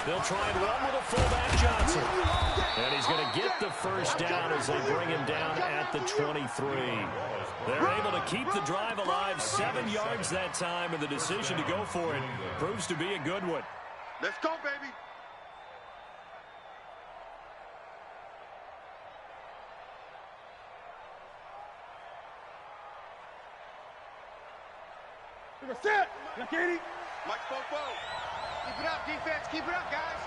They'll try and run with a fullback Johnson. And he's going to get the first down as they bring him down at the 23. They're able to keep the drive alive, 7 yards that time, and the decision to go for it proves to be a good one. Let's go, baby. Set. Look at it. Mike Popo. Keep it up, defense. Keep it up, guys.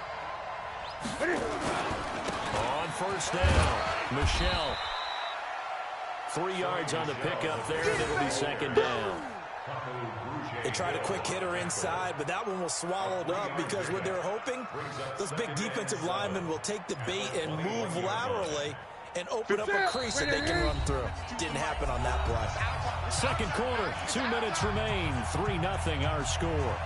On first down, Michelle. 3 yards on the pickup there, and it'll be second down. They tried a quick hitter inside, but that one was swallowed up because what they're hoping, those big defensive linemen will take the bait and move laterally and open up a crease that they can run through. Didn't happen on that play. Second quarter, 2 minutes remain, 3-0 our score.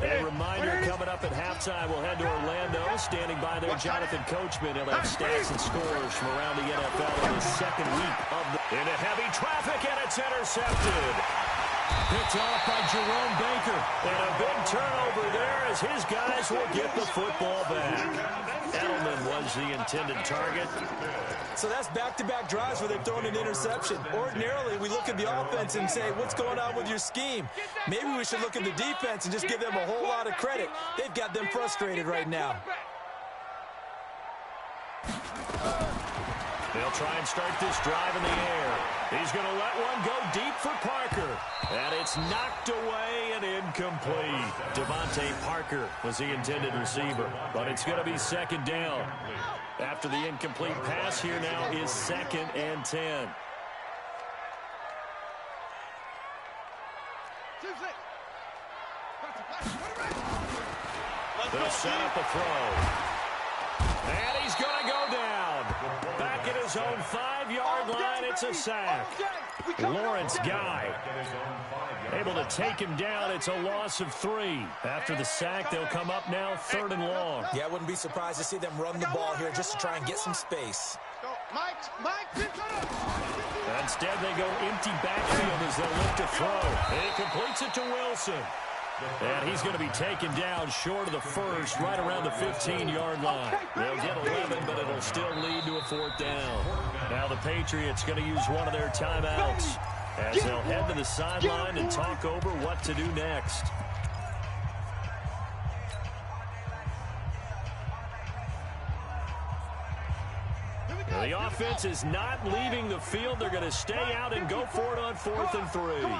A reminder coming up at halftime, we'll head to Orlando. Standing by there, Jonathan Coachman. He'll have stats and scores from around the NFL in the second week of the... Into heavy traffic, and it's intercepted. Picked off by Jerome Baker. And a big turnover there as his guys will get the football back. Edelman was the intended target. So that's back-to-back drives where they've thrown an interception. Ordinarily, we look at the offense and say, what's going on with your scheme? Maybe we should look at the defense and just give them a whole lot of credit. They've got them frustrated right now. They'll try and start this drive in the air. He's going to let one go deep for Parker. And it's knocked away and incomplete. Devontae Parker was the intended receiver, but it's going to be second down. After the incomplete pass, here now is 2nd and 10. They'll set up a throw. And he's going to go down. Back at his own 5-yard line, it's a sack. Lawrence Guy able to take him down. It's a loss of 3. After the sack, they'll come up now 3rd and long. Yeah, I wouldn't be surprised to see them run the ball here just to try and get some space. Instead, they go empty backfield as they'll look to throw. And he completes it to Wilson. And he's going to be taken down short of the first, right around the 15-yard line. They'll get 11, but it'll still lead to a 4th down. Now the Patriots going to use one of their timeouts as they'll head to the sideline and talk over what to do next. Now the offense is not leaving the field. They're going to stay out and go for it on 4th and 3.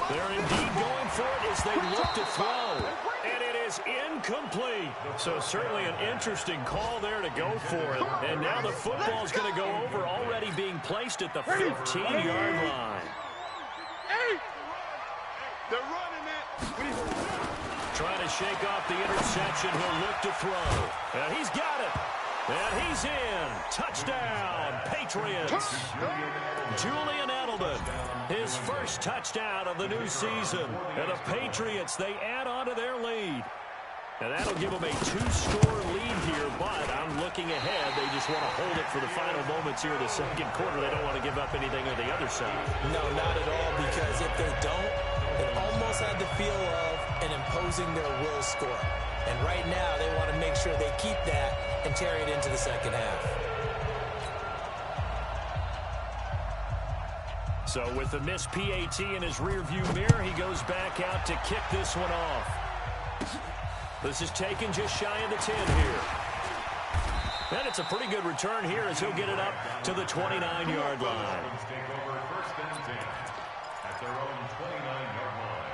They're indeed going for it as they look to throw. And it is incomplete. So certainly an interesting call there to go for it. And now the football's going to go over, already being placed at the 15-yard line. They're running it. Trying to shake off the interception. He'll look to throw. And he's got it. And he's in. Touchdown, Patriots. Julian Edelman, his first touchdown of the new season. And the Patriots, they add on to their lead. And that'll give them a 2-score lead here, but I'm looking ahead. They just want to hold it for the final moments here in the second quarter. They don't want to give up anything on the other side. No, not at all, because if they don't, it almost had the feel of an imposing their will score. And right now, they want to make sure they keep that and carry it into the second half. So with the missed PAT in his rearview mirror, he goes back out to kick this one off. This is taken just shy of the 10 here. And it's a pretty good return here as he'll get it up to the 29-yard line. At their own 29-yard line.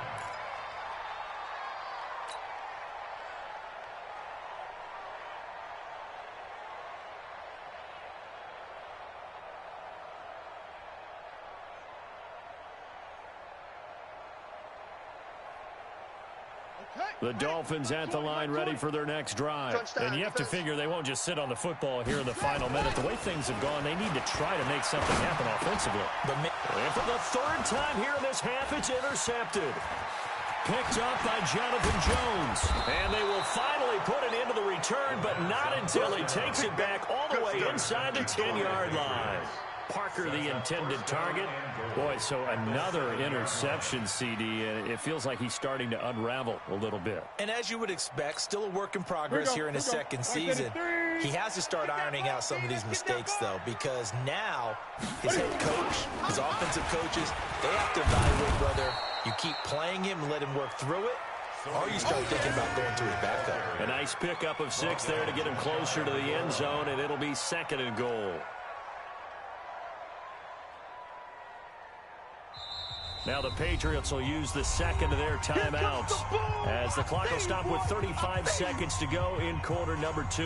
The Dolphins at the line ready for their next drive. And you have to figure they won't just sit on the football here in the final minute. The way things have gone, they need to try to make something happen offensively. And for the 3rd time here in this half, it's intercepted. Picked up by Jonathan Jones. And they will finally put it into the return, but not until he takes it back all the way inside the 10-yard line. Parker, the intended target. Boy, so another interception, CD. It feels like he's starting to unravel a little bit. And as you would expect, still a work in progress here in his second season. He has to start ironing out some of these mistakes, though, because now his head coach, his offensive coaches, they have to evaluate whether you keep playing him and let him work through it, or you start thinking about going to his backup. A nice pickup of 6 there to get him closer to the end zone, and it'll be 2nd and goal. Now the Patriots will use the second of their timeouts as the clock will stop with 35 seconds to go in quarter number 2.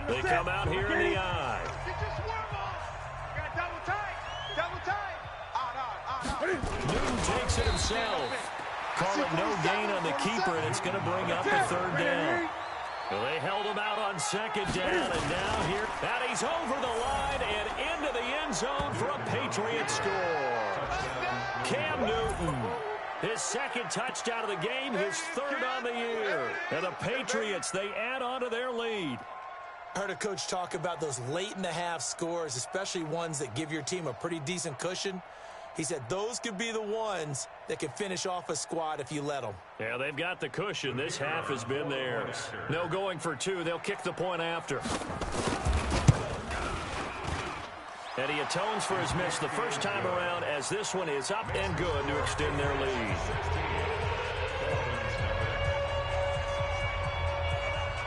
They come out here in the eye. Newton takes it himself. Call it no gain on the keeper, and it's going to bring up a 3rd down. Well, they held him out on 2nd down, and now here. And he's over the line and into the end zone for a Patriot score. Cam Newton, his 2nd touchdown of the game, his 3rd on the year. And the Patriots, they add on to their lead. I heard a coach talk about those late-in-the-half scores, especially ones that give your team a pretty decent cushion. He said those could be the ones that can finish off a squad if you let them. Yeah, they've got the cushion. This half has been theirs. No going for 2. They'll kick the point after. And he atones for his miss the first time around as this one is up and good to extend their lead.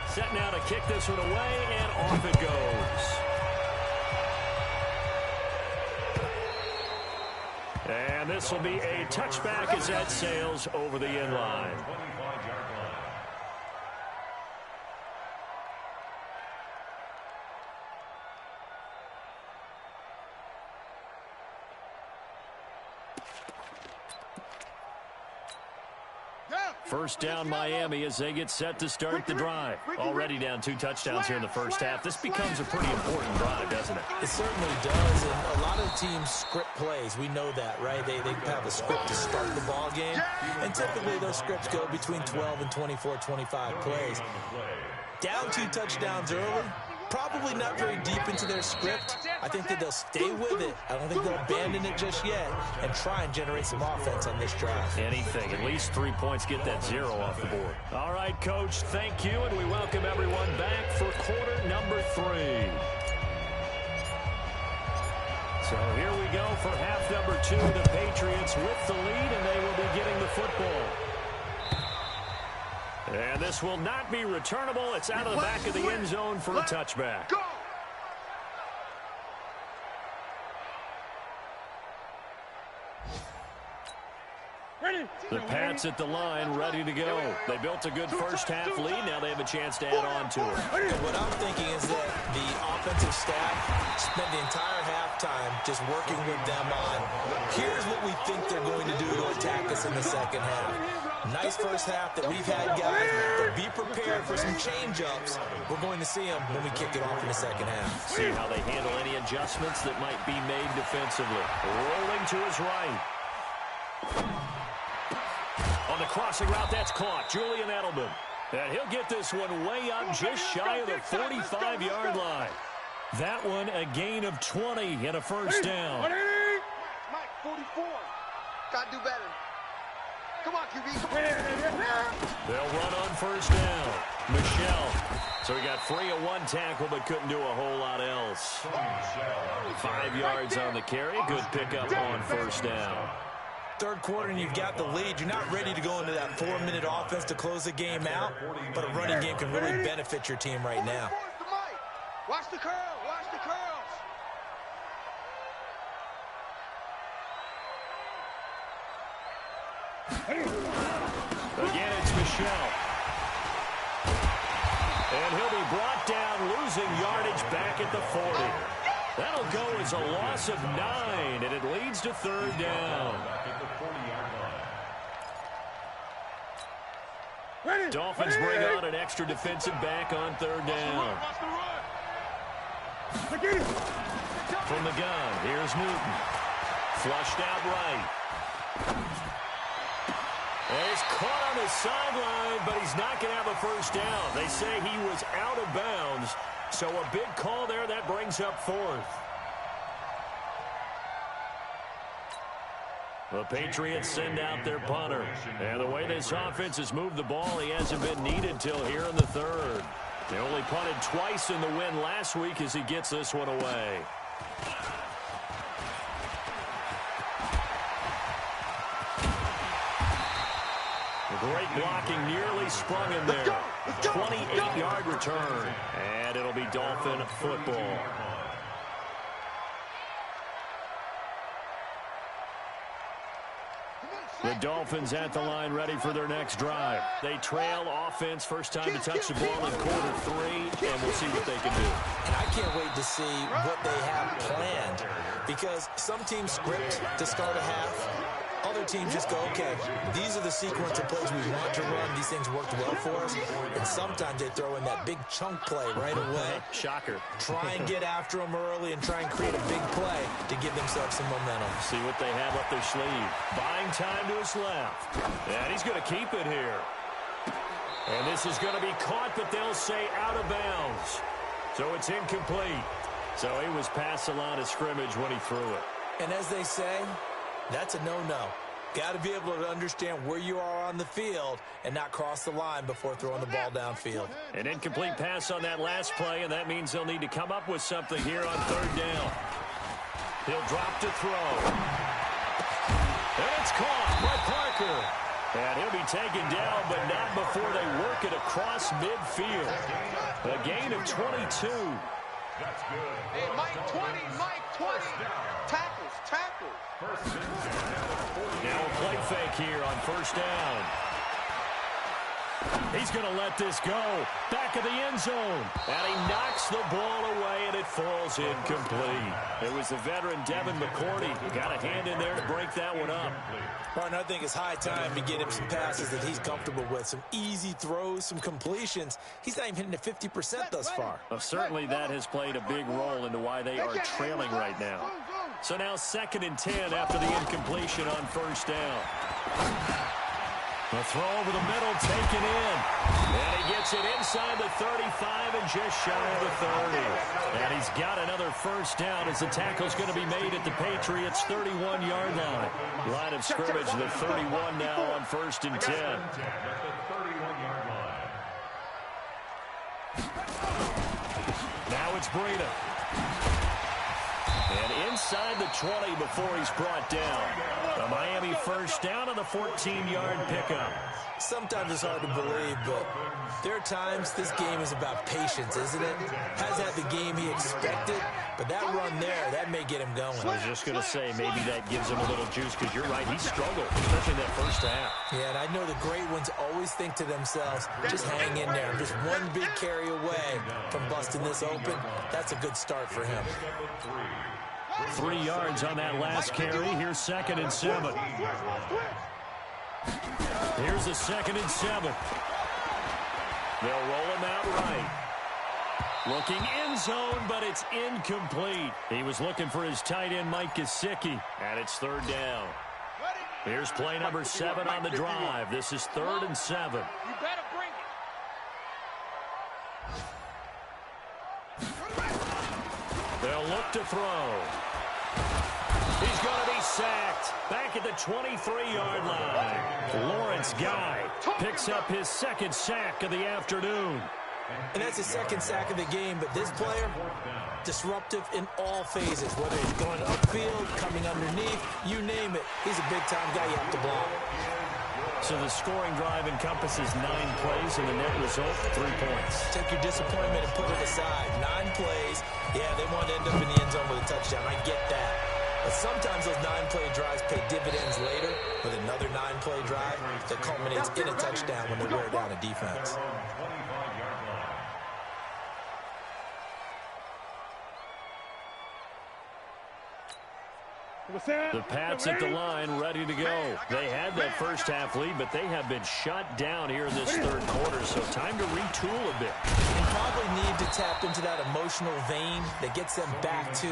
Set now to kick this one away, and off it goes. And this will be a touchback as that sails over the end line. First down Miami as they get set to start the drive. Already down 2 touchdowns here in the first half. This becomes a pretty important drive, doesn't it? It certainly does, and a lot of teams script plays. We know that, right? They have a script to start the ball game, and typically those scripts go between 12 and 24, 25 plays. Down 2 touchdowns early, probably not very deep into their script. I think that they'll stay with it. I don't think they'll abandon it just yet and try and generate some offense on this drive. Anything. At least 3 points. Get that 0 off the board. All right, Coach, thank you, and we welcome everyone back for quarter number 3. So here we go for half number 2. The Patriots with the lead, and they will be getting the football. And this will not be returnable. It's out of the back of the end zone for a touchback. The Pats at the line, ready to go. They built a good first half lead. Now they have a chance to add on to it. And what I'm thinking is that the offensive staff spent the entire halftime just working with them on, here's what we think they're going to do to attack us in the second half. Nice first half that we've had, guys, but be prepared for some change-ups. We're going to see them when we kick it off in the second half. See how they handle any adjustments that might be made defensively. Rolling to his right. On the crossing route, that's caught. Julian Edelman. And he'll get this one way up just shy of the 45-yard line. That one a gain of 20 and a first down. Mike, 44. Gotta do better. Come on, QB. They'll run on first down. Michelle. So he got free of 1 tackle but couldn't do a whole lot else. 5 yards on the carry. Good pickup on first down. Third quarter and you've got the lead. You're not ready to go into that 4-minute offense to close the game out, but a running game can really benefit your team right now. Watch the curl. Watch the curls. Again, it's Michelle. And he'll be brought down, losing yardage back at the 40. That'll go as a loss of 9, and it leads to 3rd down. Dolphins bring on an extra defensive back on 3rd down. from the gun. Here's Newton. Flushed out right. And he's caught on the sideline, but he's not going to have a first down. They say he was out of bounds, so a big call there. That brings up fourth. The Patriots send out their punter. And the way this offense has moved the ball, he hasn't been needed till here in the third. They only punted twice in the win last week as he gets this one away. Great blocking, nearly sprung him there. 28-yard return. And it'll be Dolphin football. The Dolphins at the line ready for their next drive. They trail offense, first time to touch the ball in quarter three, and we'll see what they can do. And I can't wait to see what they have planned, because some teams script to start a half. Other teams just go, okay, these are the sequence of plays we want to run. These things worked well for us. And sometimes they throw in that big chunk play right away. Shocker. Try and get after them early and try and create a big play to give themselves some momentum. See what they have up their sleeve. Buying time to his left. And he's going to keep it here. And this is going to be caught, but they'll say out of bounds. So it's incomplete. So he was past the line of scrimmage when he threw it. And as they say, that's a no-no. Got to be able to understand where you are on the field and not cross the line before throwing the ball downfield. An incomplete pass on that last play, and that means they'll need to come up with something here on third down. He'll drop to throw. And it's caught by Parker. And he'll be taken down, but not before they work it across midfield. A gain of 22. That's good. Hey, Mike 20, Mike 20. Tackles, tackles. Now a play fake here on first down. He's going to let this go. Back of the end zone. And he knocks the ball away, and it falls incomplete. It was the veteran Devin McCourty. Got a hand in there to break that one up. Martin, I think it's high time to get him some passes that he's comfortable with. Some easy throws, some completions. He's not even hitting the 50% thus far. Well, certainly that has played a big role into why they are trailing right now. So now 2nd and 10 after the incompletion on first down. The throw over the middle taken in. And he gets it inside the 35 and just shy of the 30. And he's got another first down as the tackle's going to be made at the Patriots' 31-yard line. Line of scrimmage, the 31 now on 1st and 10. Now it's Breida. And inside the 20 before he's brought down. A Miami first down on the 14-yard pickup. Sometimes it's hard to believe, but there are times this game is about patience, isn't it? Has had the game he expected, but that run there, that may get him going. I was just going to say, maybe that gives him a little juice, because you're right, he struggled, especially that first half. Yeah, and I know the great ones always think to themselves, just hang in there. Just one big carry away from busting this open. That's a good start for him. 3 yards on that last carry. Here's 2nd and 7. Here's the 2nd and 7. They'll roll him out right. Looking end zone, but it's incomplete. He was looking for his tight end, Mike Gesicki, and it's 3rd down. Here's play number 7 on the drive. This is 3rd and 7. You better bring it. They'll look to throw. He's going to be sacked back at the 23-yard line. Lawrence Guy picks up his 2nd sack of the afternoon. And that's his 2nd sack of the game, but this player, disruptive in all phases, whether he's going upfield, coming underneath, you name it. He's a big-time guy you have to block. So the scoring drive encompasses 9 plays, and the net result, 3 points. Take your disappointment and put it aside. 9 plays. Yeah, they want to end up in the end zone with a touchdown. I get that. But sometimes those 9-play drives pay dividends later with another 9-play drive that culminates in a touchdown when they wear down a defense. The Pats at the line, ready to go. They had that first half lead, but they have been shut down here in this 3rd quarter, so time to retool a bit. probably need to tap into that emotional vein that gets them back to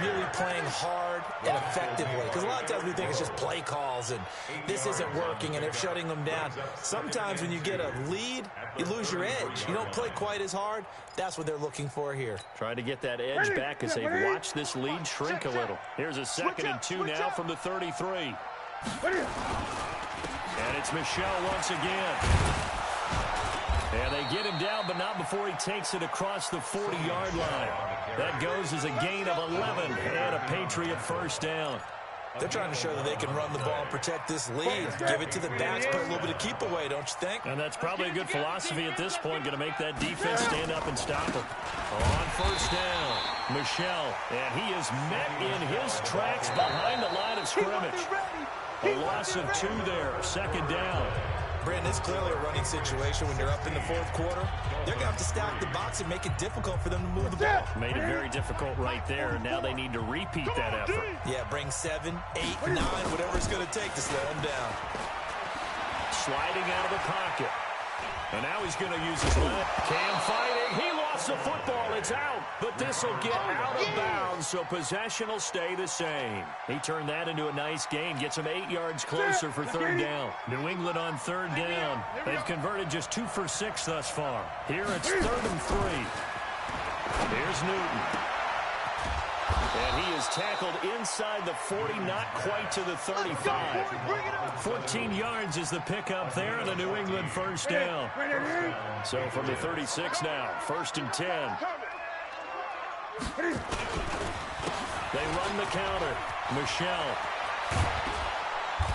really playing hard and effectively. Because a lot of times we think it's just play calls and this isn't working and they're shutting them down. Sometimes when you get a lead, you lose your edge. You don't play quite as hard. That's what they're looking for here. Trying to get that edge back as they've watched this lead shrink a little. Here's a 2nd and 2 now from the 33. And it's Michel once again. And they get him down, but not before he takes it across the 40-yard line. That goes as a gain of 11 and a Patriot first down. They're trying to show that they can run the ball and protect this lead. Give it to the backs, put a little bit of keep away, don't you think? And that's probably a good philosophy at this point, going to make that defense stand up and stop him. On first down, Michel, and he is met in his tracks behind the line of scrimmage. A loss of 2 there, 2nd down. Brandon, it's clearly a running situation when you're up in the 4th quarter. They're going to have to stack the box and make it difficult for them to move the ball. Made it very difficult right there, and now they need to repeat that effort. Yeah, bring 7, 8, 9, whatever it's going to take to slow them down. Sliding out of the pocket. And now he's going to use his leg. Cam fighting. He lost the football. It's out. But this will get out of bounds, so possession will stay the same. He turned that into a nice gain. Gets him 8 yards closer for 3rd down. New England on 3rd down. They've converted just 2 for 6 thus far. Here it's 3rd and 3. Here's Newton. And he is tackled inside the 40, not quite to the 35. 14 yards is the pickup there, and a New England first down. So from the 36 now, 1st and 10. They run the counter. Michel.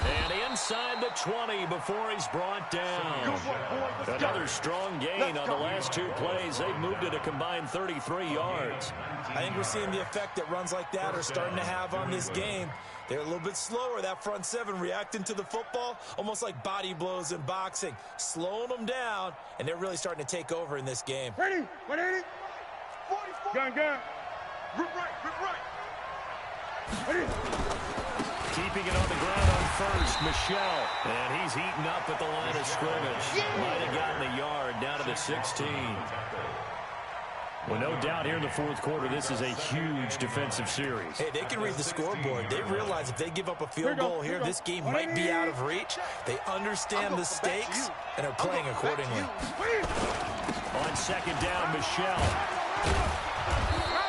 And inside the 20 before he's brought down. Another strong gain on the last 2 plays. They've moved it a combined 33 yards. I think we're seeing the effect that runs like that are starting to have on this game. They're a little bit slower, that front 7, reacting to the football, almost like body blows in boxing, slowing them down, and they're really starting to take over in this game. Ready? 180. Gun. Rip right. Ready? Keeping it on the ground on first, Michel. And he's heating up at the line of scrimmage. Might have gotten a yard down to the 16. Well, no doubt here in the 4th quarter, this is a huge defensive series. Hey, they can read the scoreboard. They realize if they give up a field goal here, this game might be out of reach. They understand the stakes and are playing accordingly. On 2nd down, Michel.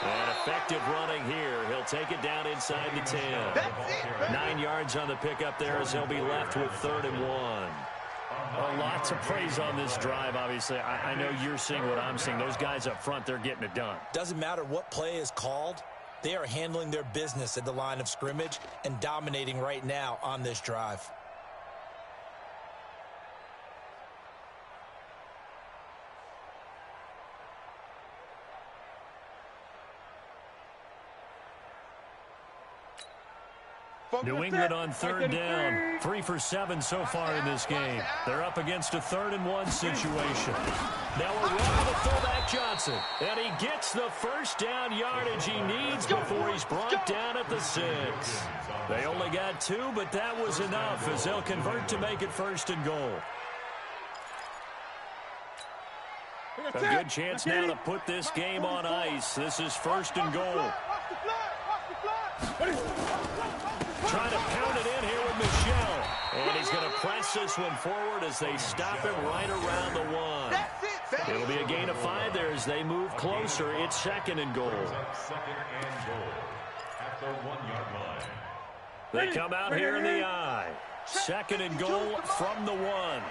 And effective running here. He'll take it down inside the 10. 9 yards on the pickup there as he'll be left with 3rd and 1. A lot to praise on this drive, obviously. I know you're seeing what I'm seeing. Those guys up front, they're getting it done. Doesn't matter what play is called. They are handling their business at the line of scrimmage and dominating right now on this drive. New England on 3rd down. 3 for 7 so far in this game. They're up against a 3rd and 1 situation. Now a run to the fullback Johnson. And he gets the first down yardage he needs before he's brought down at the 6. They only got 2, but that was enough as they'll convert to make it 1st and goal. A good chance now to put this game on ice. This is 1st and goal. Trying to pound it in here with Michel. And he's going to press this one forward as they stop him right around the 1. It'll be a gain of 5 there as they move closer. It's 2nd and goal. They come out here in the I. 2nd and goal from the 1.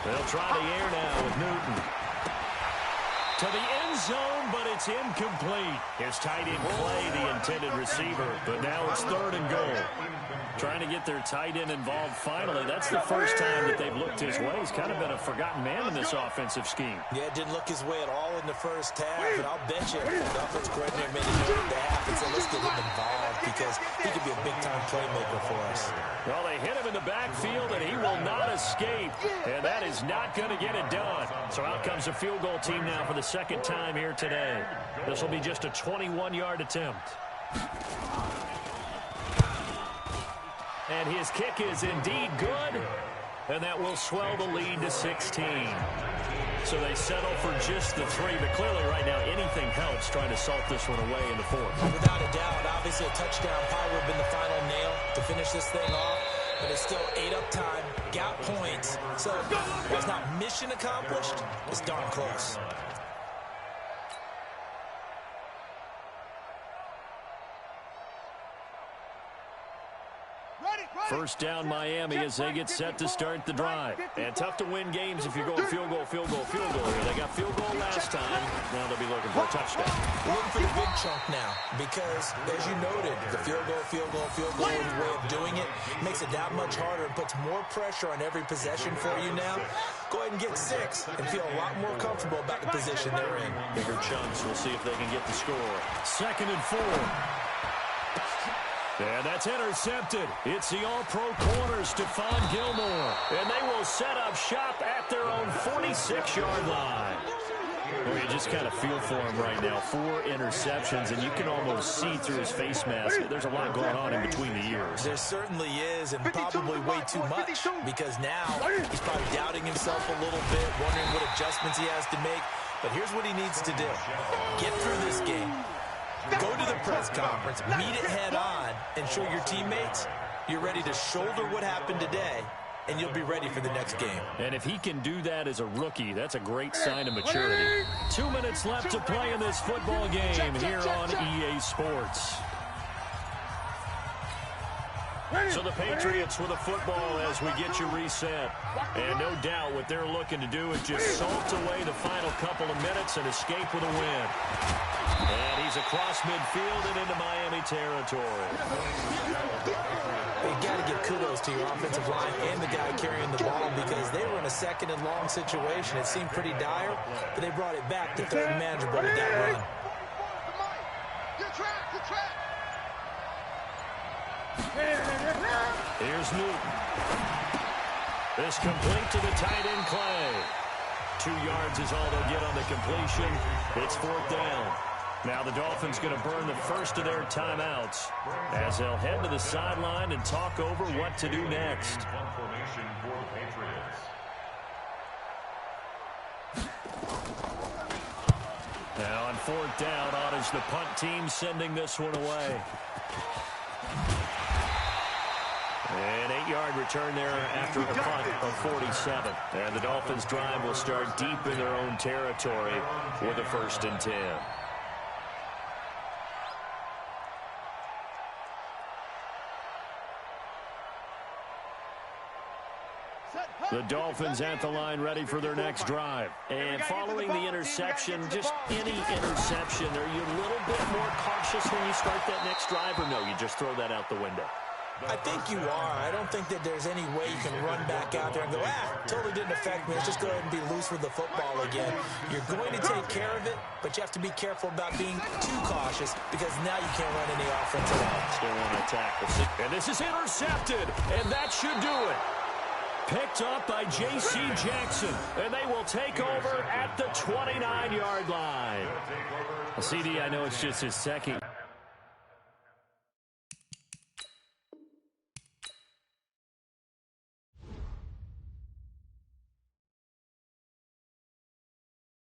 They'll try the air now with Newton. To the end zone, but it's incomplete. His tight end play, the intended receiver, but now it's 3rd and goal. Trying to get their tight end involved finally. That's the first time that they've looked his way. He's kind of been a forgotten man in this offensive scheme. Yeah, it didn't look his way at all in the first half, and I'll bet you the offensive coordinator made a note of the half and said, let's get him involved because he could be a big-time playmaker for us. Well, they hit him in the backfield, and he will not escape, and that is not going to get it done. So out comes the field goal team now for the 2nd time here today. This will be just a 21-yard attempt. And his kick is indeed good. and that will swell the lead to 16. So they settle for just the 3, but clearly right now anything helps trying to salt this one away in the 4th. Without a doubt, obviously a touchdown probably would have been the final nail to finish this thing off, but it's still 8 up time, got points. So while it's not mission accomplished, it's darn close. First down Miami as they get set to start the drive. And tough to win games if you're going field goal here. They got field goal last time. Now they'll be looking for a touchdown. We're looking for the big chunk now because, as you noted, the field goal way of doing it makes it that much harder and puts more pressure on every possession for you now. Go ahead and get 6 and feel a lot more comfortable about the position they're in. Bigger chunks. We'll see if they can get the score. 2nd and 4. And that's intercepted. It's the all-pro corner, Stephon Gilmore. And they will set up shop at their own 46-yard line. Well, you just kind of feel for him right now. 4 interceptions, and you can almost see through his face mask. There's a lot going on in between the ears. There certainly is, and probably way too much, because now he's probably doubting himself a little bit, wondering what adjustments he has to make. But here's what he needs to do. Get through this game. Go to the press conference, meet it head on, and show your teammates you're ready to shoulder what happened today, and you'll be ready for the next game. And if he can do that as a rookie, that's a great sign of maturity. 2 minutes left to play in this football game here on EA Sports. So the Patriots with a football as we get you reset. And no doubt what they're looking to do is just salt away the final couple of minutes and escape with a win. And he's across midfield and into Miami territory. You got to give kudos to your offensive line and the guy carrying the ball because they were in a 2nd and long situation. It seemed pretty dire, but they brought it back to 3rd and manageable with that run. Here's Newton. This complete to the tight end Clay. 2 yards is all they'll get on the completion. It's 4th down. Now the Dolphins going to burn the first of their timeouts as they'll head to the sideline and talk over what to do next. Now on 4th down, on is the punt team sending this one away. An 8-yard return there after a punt of 47. And the Dolphins drive will start deep in their own territory with a 1st and 10. The Dolphins at the line ready for their next drive. And following the interception, just any interception, are you a little bit more cautious when you start that next drive, or no, you just throw that out the window? I think you are. I don't think that there's any way you can run back out there and go, totally didn't affect me. Let's just go ahead and be loose with the football again. You're going to take care of it, but you have to be careful about being too cautious because now you can't run any offense at all. Still want to tackle. And this is intercepted, and that should do it. Picked up by J.C. Jackson, and they will take over at the 29-yard line. CD, I know it's just his 2nd